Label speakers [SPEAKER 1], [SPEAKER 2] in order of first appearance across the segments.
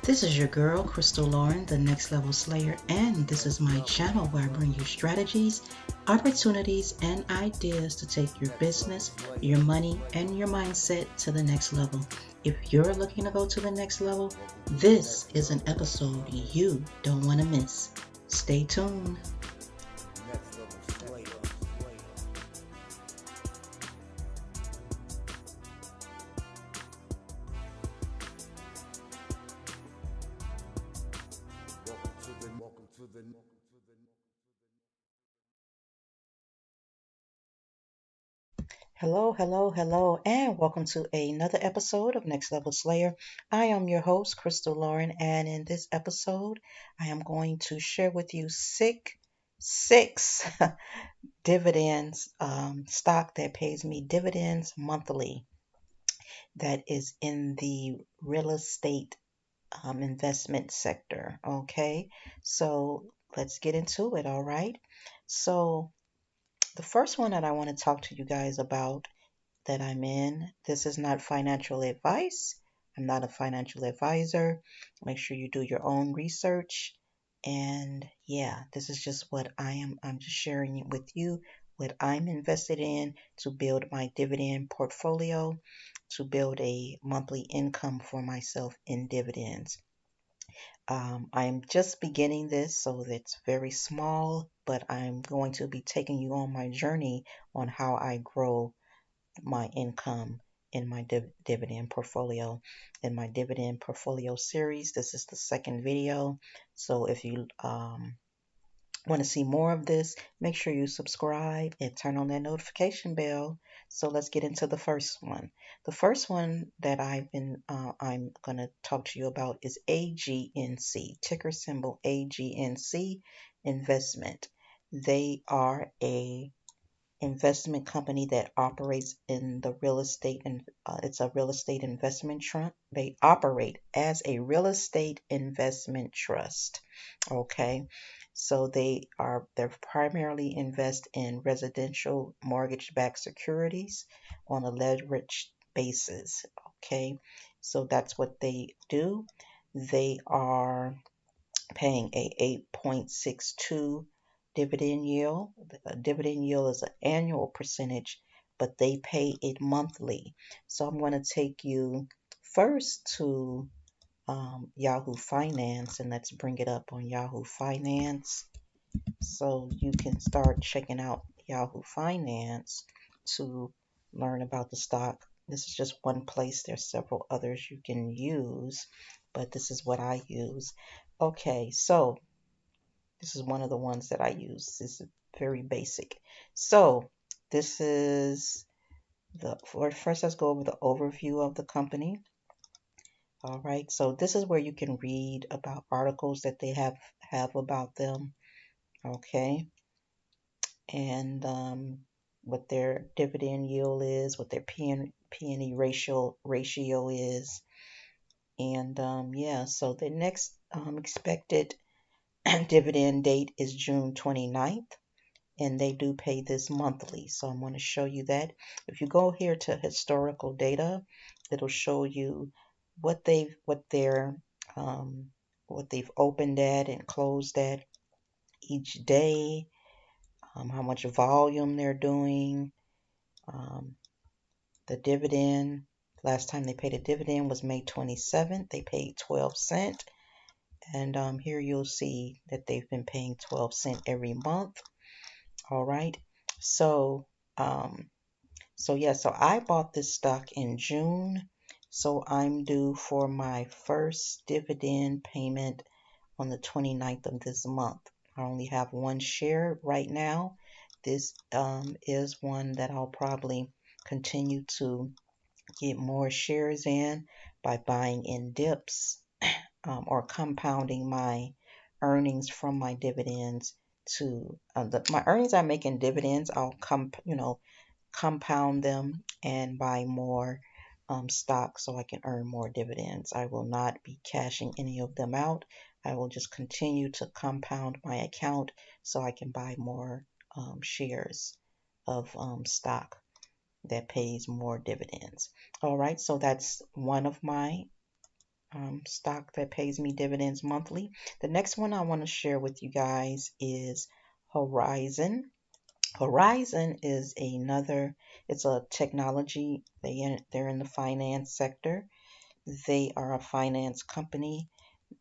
[SPEAKER 1] This is your girl, Crystal Lauren, the Next Level Slayer, and this is my channel where I bring you strategies, opportunities, and ideas to take your business, your money, and your mindset to the next level. If you're looking to go to the next level, this is an episode you don't want to miss. Stay tuned. Hello, and welcome to another episode of Next Level Slayer. I am your host, Crystal Lauren, and in this episode, I am going to share with you six dividends, stock that pays me dividends monthly that is in the real estate investment sector. Okay, so let's get into it. All right, so the first one that I want to talk to you guys about that I'm in. This is not financial advice. I'm not a financial advisor. Make sure you do your own research. And yeah, this is just what I am. I'm just sharing it with you what I'm invested in to build my dividend portfolio, to build a monthly income for myself in dividends. I'm just beginning this, so it's very small, but I'm going to be taking you on my journey on how I grow my income in my dividend portfolio. In my dividend portfolio series, this is the second video. So if you want to see more of this, make sure you subscribe and turn on that notification bell. So let's get into the first one. The first one that I'm going to talk to you about is AGNC, ticker symbol AGNC Investment. They are a investment company that operates in the real estate, and it's a real estate investment trust. They operate as a real estate investment trust. Okay, so they're primarily invest in residential mortgage-backed securities on a leveraged basis. Okay, so that's what they do. They are paying a 8.62 dividend yield. A dividend yield is an annual percentage, but they pay it monthly. So I'm going to take you first to Yahoo Finance, and let's bring it up on Yahoo Finance so you can start checking out Yahoo Finance to learn about the stock. This is just one place. There's several others you can use, but this is what I use. Okay, so this is one of the ones that I use. This is very basic. So this is first let's go over the overview of the company. All right, so this is where you can read about articles that they have about them. Okay, and what their dividend yield is, what their P&E ratio is, and yeah. So the next expected dividend date is June 29th, and they do pay this monthly. So I'm going to show you that. If you go here to historical data, it'll show you what they've opened at and closed at each day, how much volume they're doing, um, the dividend. Last time they paid a dividend was May 27th. They paid 12 cents. And here you'll see that they've been paying 12 cents every month. All right. So, so I bought this stock in June. So I'm due for my first dividend payment on the 29th of this month. I only have one share right now. This is one that I'll probably continue to get more shares in by buying in dips or compounding my earnings from my dividends to my earnings I make in dividends. I'll compound them and buy more stock so I can earn more dividends. I will not be cashing any of them out. I will just continue to compound my account so I can buy more shares of stock that pays more dividends. All right, so that's one of my stock that pays me dividends monthly. The next one I want to share with you guys is Horizon. Horizon is it's a technology. They're in the finance sector. They are a finance company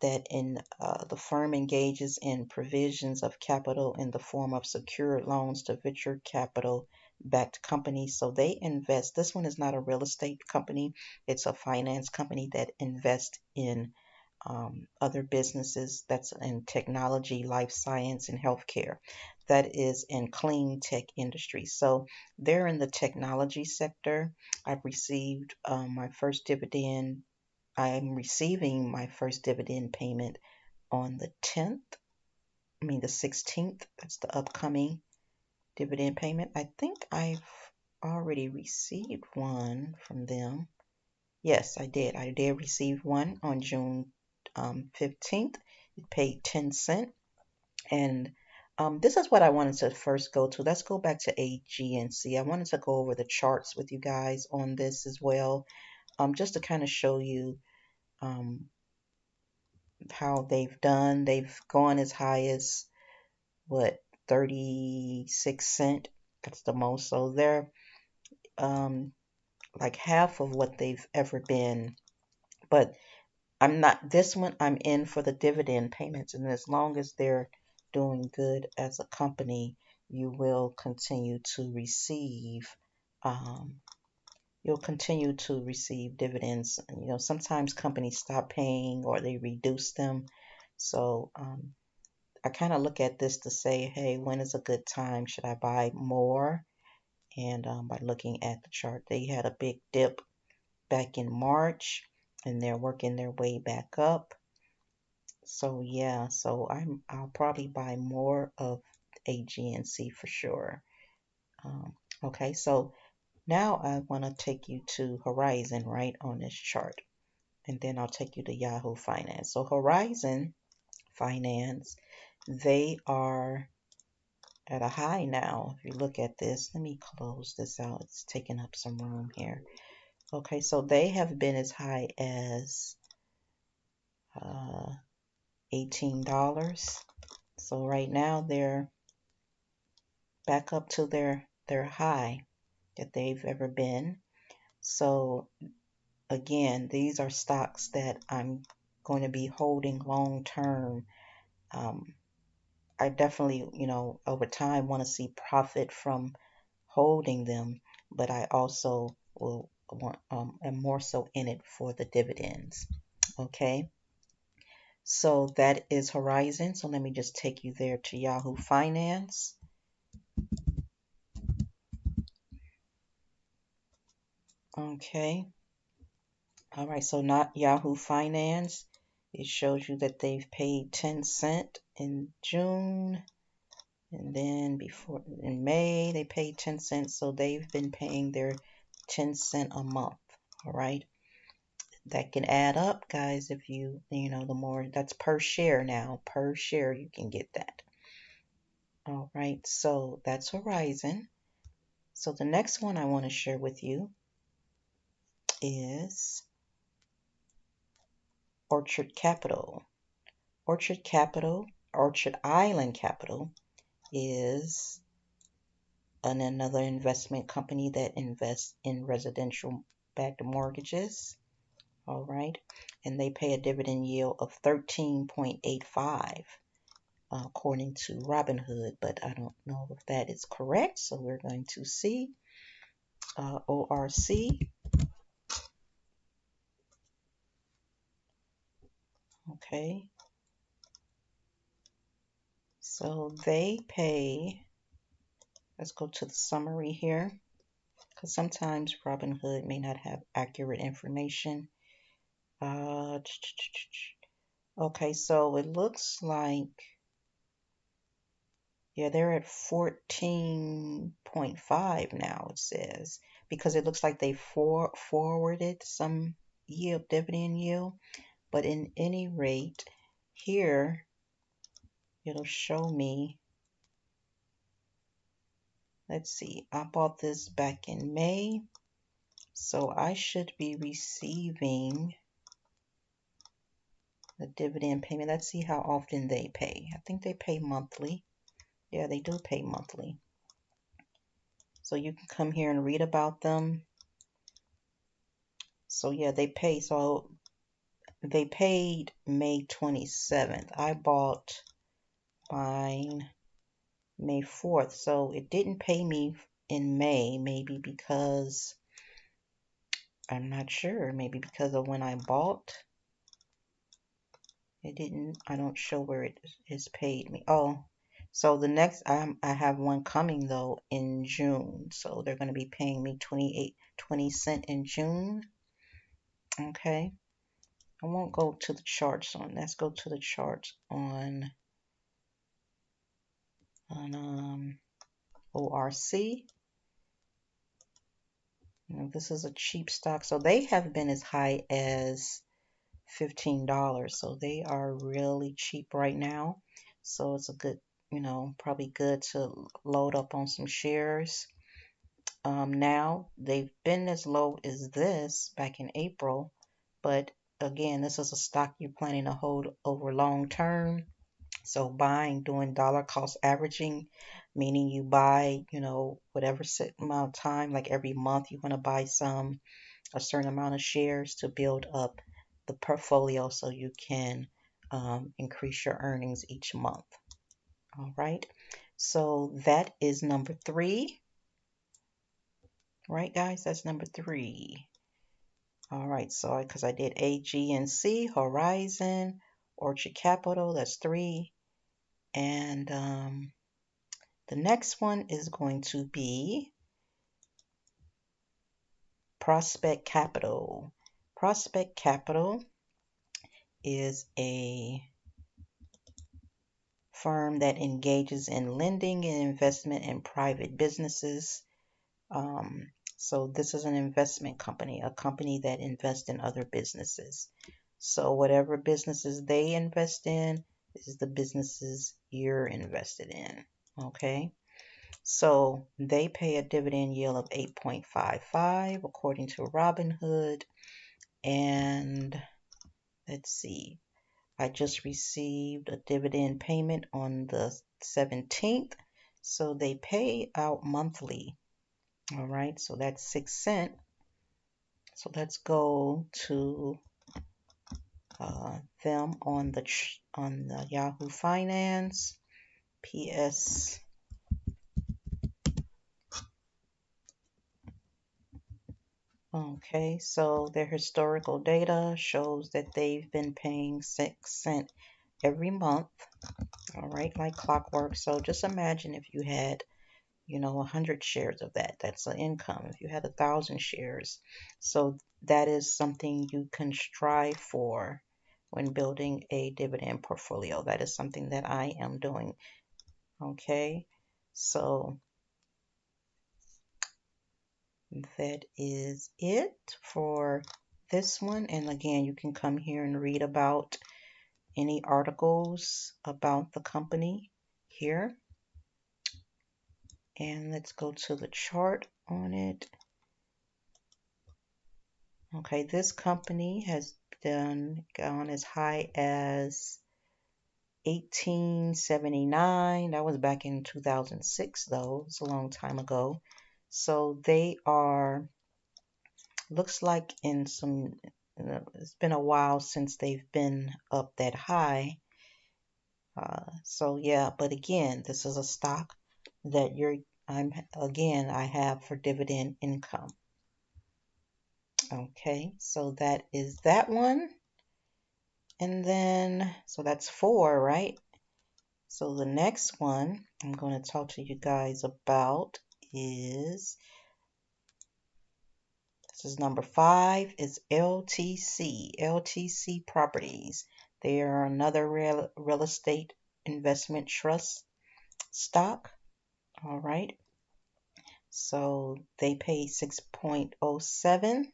[SPEAKER 1] that the firm engages in provisions of capital in the form of secured loans to venture capital backed companies. So they invest. This one is not a real estate company. It's a finance company that invests in other businesses that's in technology, life science, and healthcare. That is in clean tech industry. So they're in the technology sector. I've received my first dividend. I'm receiving my first dividend payment on the 10th, the 16th. That's the upcoming dividend payment. I think I've already received one from them. Yes, I did. I did receive one on June 15th. It paid 10 cents. And this is what I wanted to first go to. Let's go back to AGNC. I wanted to go over the charts with you guys on this as well, just to kind of show you um, how they've done. They've gone as high as what, 36 cent. That's the most. So they're um, like half of what they've ever been. But I'm not, this one, I'm in for the dividend payments. And as long as they're doing good as a company, you will continue to receive, um, you'll continue to receive dividends. Sometimes companies stop paying or they reduce them. So I kind of look at this to say, hey, when is a good time? Should I buy more? And by looking at the chart, they had a big dip back in March, and they're working their way back up. So yeah, so I'll probably buy more of AGNC for sure. Um, okay, so now I want to take you to Horizon right on this chart, and then I'll take you to Yahoo Finance. So Horizon Finance, they are at a high now. If you look at this, let me close this out. It's taking up some room here. Okay, so they have been as high as uh, $18. So right now they're back up to their high that they've ever been. So again, these are stocks that I'm going to be holding long term. I definitely, over time want to see profit from holding them, but I also will want am more so in it for the dividends. Okay, so that is Horizon. So let me just take you there to Yahoo Finance. Okay, all right. So not Yahoo Finance. It shows you that they've paid 10 cent in June, and then before in May they paid 10 cents. So they've been paying their 10 cent a month. All right. That can add up, guys. If the more, that's per share now. Per share, you can get that. All right, so that's Horizon. So the next one I want to share with you is Orchid Capital. Orchid Island Capital is another investment company that invests in residential backed mortgages. All right, and they pay a dividend yield of 13.85. According to Robinhood, but I don't know if that is correct. So we're going to see ORC. Okay, so they pay. Let's go to the summary here, because sometimes Robinhood may not have accurate information. Okay, so it looks like, yeah, they're at 14.5 now, it says, because it looks like they forwarded some yield, dividend yield. But in any rate, here it'll show me, let's see, I bought this back in May, so I should be receiving The dividend payment. Let's see how often they pay. I think they pay monthly. Yeah, they do pay monthly. So you can come here and read about them. So yeah, they pay. So they paid May 27th. I bought mine May 4th. So it didn't pay me in May, maybe because I'm not sure. Maybe because of when I bought. It didn't, I don't show where it is paid me. Oh, so the next, I have one coming though in June. So they're going to be paying me 20 cents in June. Okay. I won't go to the charts on, let's go to the charts on ORC. This is a cheap stock. So they have been as high as $15. So they are really cheap right now. So it's a good, probably good to load up on some shares. Now they've been as low as this back in April, but again, this is a stock you're planning to hold over long term. So buying, doing dollar cost averaging, meaning you buy, whatever set amount of time, like every month you want to buy a certain amount of shares to build up the portfolio so you can increase your earnings each month. All right. So that is number 3. Right, guys? That's number 3. All right. So because I did AGNC, Horizon, Orchid Capital, that's 3. And the next one is going to be Prospect Capital. Prospect Capital is a firm that engages in lending and investment in private businesses. So this is an investment company, a company that invests in other businesses. So whatever businesses they invest in is the businesses you're invested in. Okay. So they pay a dividend yield of 8.55 according to Robinhood. And let's see, I just received a dividend payment on the 17th. So they pay out monthly. All right, so that's 6 cents. So let's go to them on the Yahoo Finance. PS. Okay, so their historical data shows that they've been paying 6 cents every month. All right, like clockwork. So just imagine if you had 100 shares of that. That's an income. If you had 1,000 shares. So that is something you can strive for when building a dividend portfolio. That is something that I am doing. Okay, so that is it for this one. And again, you can come here and read about any articles about the company here. And let's go to the chart on it. Okay, this company has gone as high as 1879. That was back in 2006 though. It's a long time ago. So they are, looks like it's been a while since they've been up that high. So yeah, but again, this is a stock that I have for dividend income. Okay, so that is that one. And then, so that's 4, right? So the next one I'm going to talk to you guys about is, this is number 5, is LTC Properties. They are another real estate investment trust stock. All right. So they pay 6.07.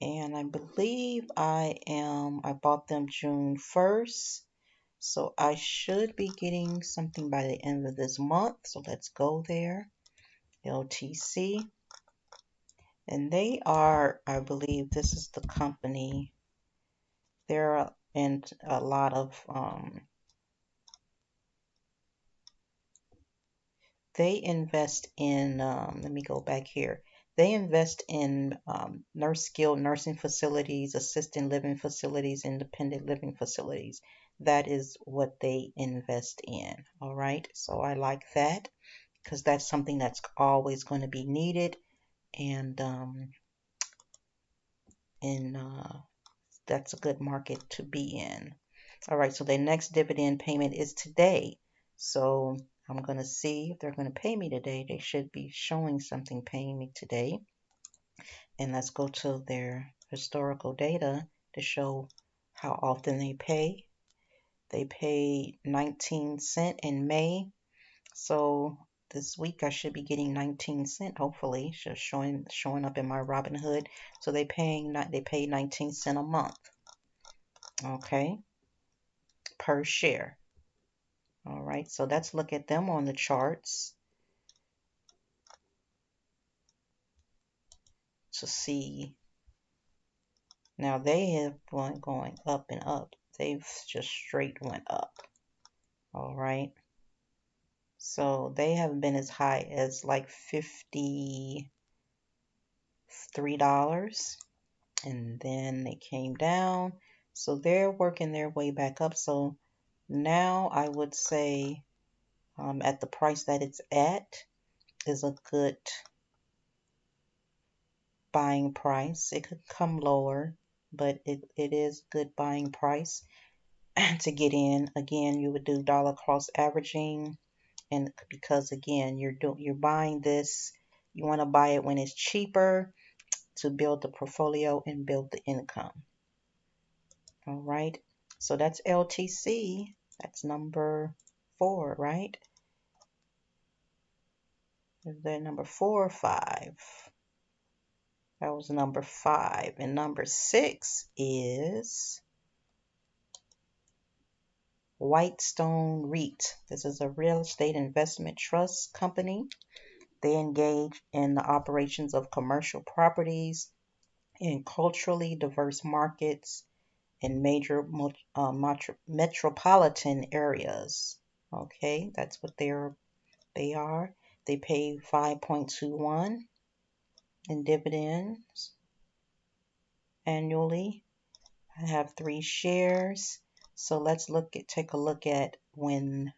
[SPEAKER 1] And I believe I bought them June 1st. So I should be getting something by the end of this month. So let's go there. LTC. And they are, I believe this is the company. They're in a lot of they invest in, let me go back here. They invest in skilled nursing facilities, assisted living facilities, independent living facilities. That is what they invest in. All right. So I like that because that's something that's always going to be needed. And that's a good market to be in. All right. So their next dividend payment is today. So I'm going to see if they're going to pay me today. They should be showing something paying me today. And let's go to their historical data to show how often they pay. They paid 19 cents in May. So this week I should be getting 19 cents, hopefully, just showing up in my Robinhood. So they pay 19 cents a month. Okay, per share. All right, so let's look at them on the charts to see. Now they have been going up and up. They've just straight went up. All right. So they have been as high as like $53. And then they came down. So they're working their way back up. So now I would say at the price that it's at is a good buying price. It could come lower, but it is good buying price to get in. Again, you would do dollar cost averaging, and because again you're buying this, you want to buy it when it's cheaper to build the portfolio and build the income. All right, so that's LTC. That's number 4, right? Is there number 4 or 5? That was number 5. And number 6 is Whitestone REIT. This is a real estate investment trust company. They engage in the operations of commercial properties in culturally diverse markets in major metropolitan areas. Okay, that's what they are. They pay 5.21 in dividends annually. I have 3 shares. So let's take a look at when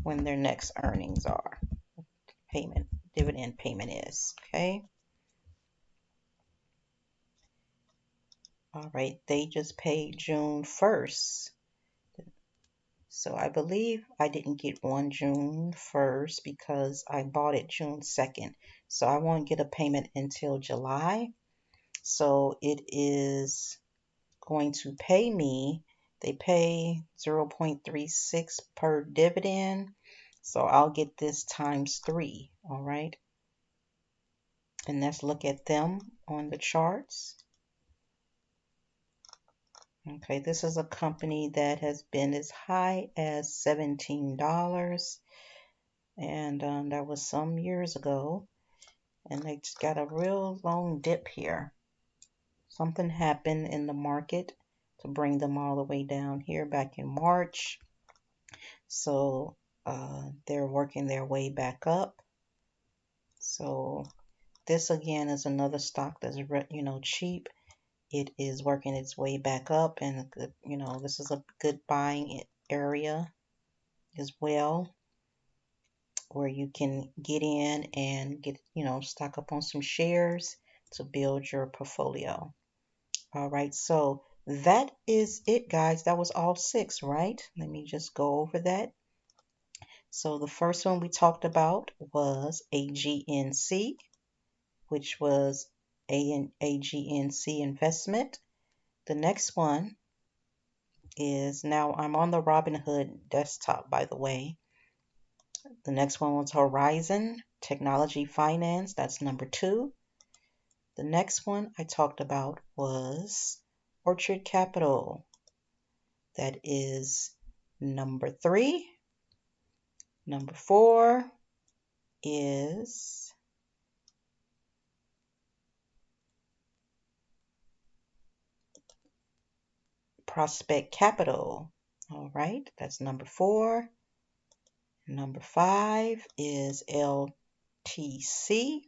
[SPEAKER 1] their next earnings are. Dividend payment is. Okay. All right. They just paid June 1st. So I believe I didn't get one June 1st because I bought it June 2nd. So I won't get a payment until July. So it is going to pay me, they pay 0.36 per dividend. So I'll get this times 3. All right. And let's look at them on the charts. Okay, this is a company that has been as high as $17. And that was some years ago. And they just got a real long dip here. Something happened in the market to bring them all the way down here back in March. So they're working their way back up. So this again is another stock that's cheap. It is working its way back up, and this is a good buying area as well, where you can get in and get stock up on some shares to build your portfolio. All right, so that is it, guys. That was all 6, right? Let me just go over that. So the first one we talked about was AGNC, which was AGNC Investment. The next one is, now I'm on the Robinhood desktop, by the way. The next one was Horizon Technology Finance. That's number 2. The next one I talked about was Orchid Capital. That is number 3. Number 4 is Prospect Capital. All right, that's number 4. Number 5 is LTC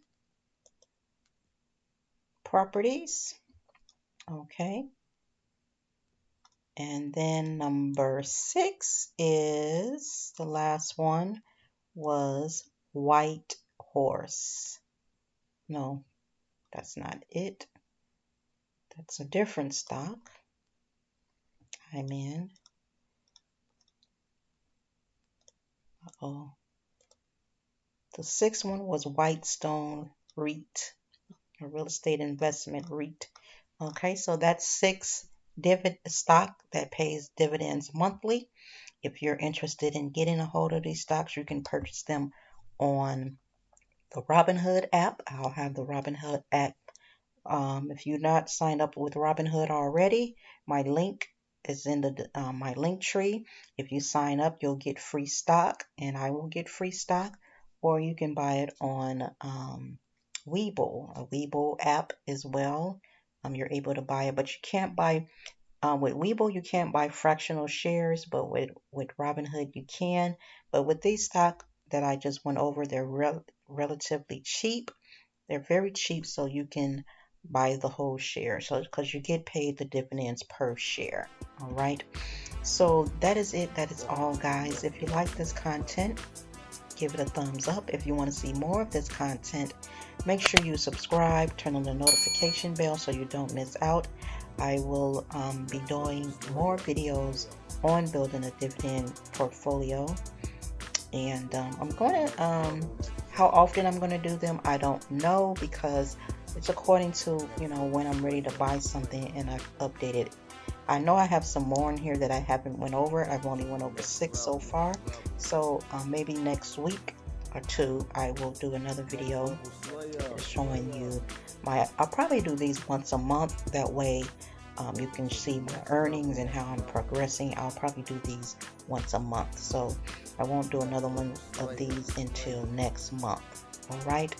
[SPEAKER 1] Properties. Okay. And then number 6 is, the last one was White Horse. No, that's not it. That's a different stock. I'm in. Uh-oh. The 6th one was Whitestone REIT, a real estate investment REIT. Okay, so that's 6 stock that pays dividends monthly. If you're interested in getting a hold of these stocks, you can purchase them on the Robinhood app. I'll have the Robinhood app. If you're not signed up with Robinhood already, my link is in the my link tree. If you sign up, you'll get free stock, and I will get free stock. Or you can buy it on Webull, a Webull app as well. You're able to buy it, but you can't buy with Webull. You can't buy fractional shares, but with Robinhood you can. But with these stock that I just went over, they're relatively cheap. They're very cheap, so you can buy the whole share. So because you get paid the dividends per share. All right. So that is it. That is all, guys. If you like this content, give it a thumbs up. If you want to see more of this content, make sure you subscribe, turn on the notification bell so you don't miss out. I will be doing more videos on building a dividend portfolio, and I'm going to how often I'm going to do them, I don't know, because it's according to when I'm ready to buy something and I've updated. I know I have some more in here that I haven't went over. I've only went over 6 so far, so maybe next week or 2 I will do another video showing you I'll probably do these once a month. That way you can see my earnings and how I'm progressing. I'll probably do these once a month, so I won't do another one of these until next month. All right,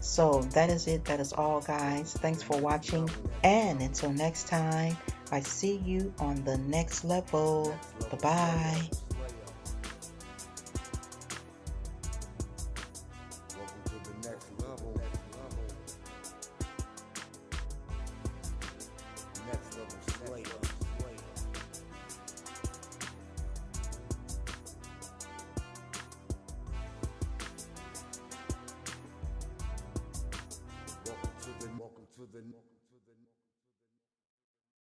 [SPEAKER 1] so that is it. That is all, guys. Thanks for watching, and until next time, I see you on the next level. Bye-bye.